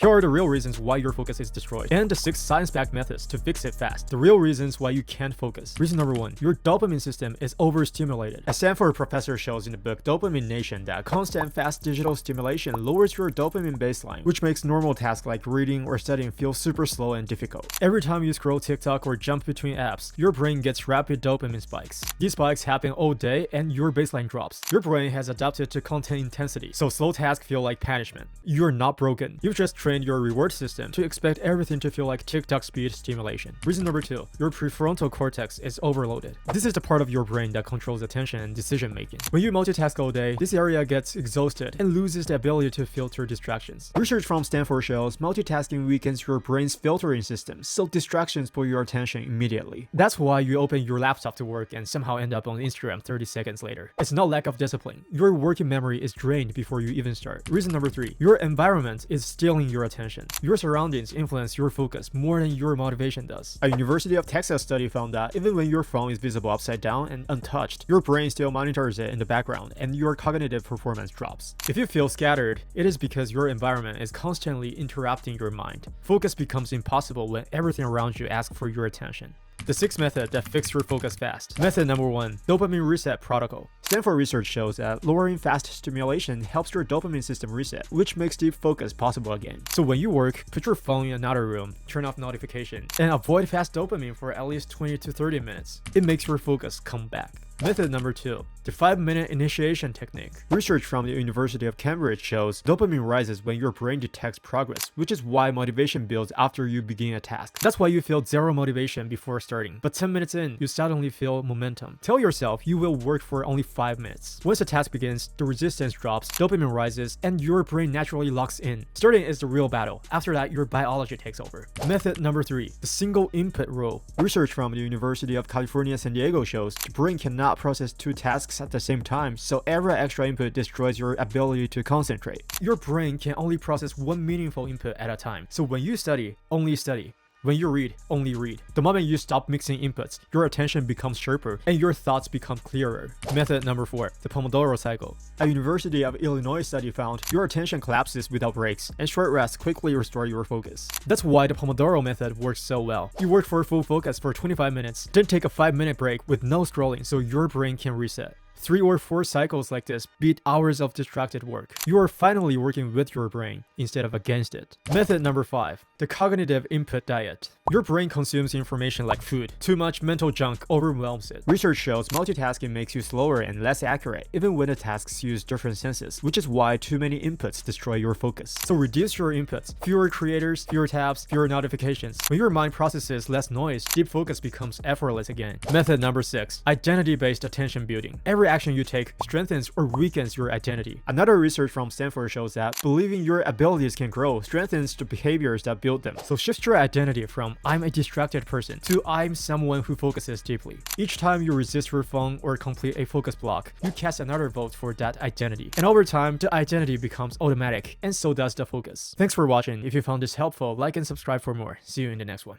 Here are the real reasons why your focus is destroyed, and the 6 science-backed methods to fix it fast. The real reasons why you can't focus. Reason number 1, your dopamine system is overstimulated. A Stanford professor shows in the book Dopamine Nation that constant fast digital stimulation lowers your dopamine baseline, which makes normal tasks like reading or studying feel super slow and difficult. Every time you scroll TikTok or jump between apps, your brain gets rapid dopamine spikes. These spikes happen all day and your baseline drops. Your brain has adapted to content intensity, so slow tasks feel like punishment. You're not broken. You've just trained your reward system to expect everything to feel like TikTok speed stimulation. Reason number 2, your prefrontal cortex is overloaded. This is the part of your brain that controls attention and decision making. When you multitask all day, this area gets exhausted and loses the ability to filter distractions. Research from Stanford shows multitasking weakens your brain's filtering system, so distractions pull your attention immediately. That's why you open your laptop to work and somehow end up on Instagram 30 seconds later. It's not lack of discipline. Your working memory is drained before you even start. Reason number 3, your environment is stealing your attention. Your surroundings influence your focus more than your motivation does. A University of Texas study found that even when your phone is visible upside down and untouched, your brain still monitors it in the background and your cognitive performance drops. If you feel scattered, it is because your environment is constantly interrupting your mind. Focus becomes impossible when everything around you asks for your attention. The 6th method that fixes your focus fast. Method number 1, dopamine reset protocol. Stanford research shows that lowering fast stimulation helps your dopamine system reset, which makes deep focus possible again. So when you work, put your phone in another room, turn off notifications, and avoid fast dopamine for at least 20 to 30 minutes. It makes your focus come back. Method number 2, the 5-minute initiation technique. Research from the University of Cambridge shows dopamine rises when your brain detects progress, which is why motivation builds after you begin a task. That's why you feel zero motivation before starting, but 10 minutes in, you suddenly feel momentum. Tell yourself you will work for only 5 minutes. Once the task begins, the resistance drops, dopamine rises, and your brain naturally locks in. Starting is the real battle. After that, your biology takes over. Method number 3, the single input rule. Research from the University of California, San Diego shows the brain cannot process 2 tasks at the same time, so every extra input destroys your ability to concentrate. Your brain can only process 1 meaningful input at a time, so when you study, only study. When you read, only read. The moment you stop mixing inputs, your attention becomes sharper and your thoughts become clearer. Method number 4, the Pomodoro cycle. A University of Illinois study found your attention collapses without breaks, and short rests quickly restore your focus. That's why the Pomodoro method works so well. You work for full focus for 25 minutes, then take a 5-minute break with no scrolling so your brain can reset. 3 or 4 cycles like this beat hours of distracted work. You are finally working with your brain instead of against it. Method number 5, the cognitive input diet. Your brain consumes information like food. Too much mental junk overwhelms it. Research shows multitasking makes you slower and less accurate, even when the tasks use different senses, which is why too many inputs destroy your focus. So reduce your inputs. Fewer creators, fewer tabs, fewer notifications. When your mind processes less noise, deep focus becomes effortless again. Method number 6, identity-based attention building. Every action you take strengthens or weakens your identity. Another research from Stanford shows that believing your abilities can grow strengthens the behaviors that build them. So shift your identity from I'm a distracted person to I'm someone who focuses deeply. Each time you resist your phone or complete a focus block, you cast another vote for that identity. And over time, the identity becomes automatic, and so does the focus. Thanks for watching. If you found this helpful, like and subscribe for more. See you in the next one.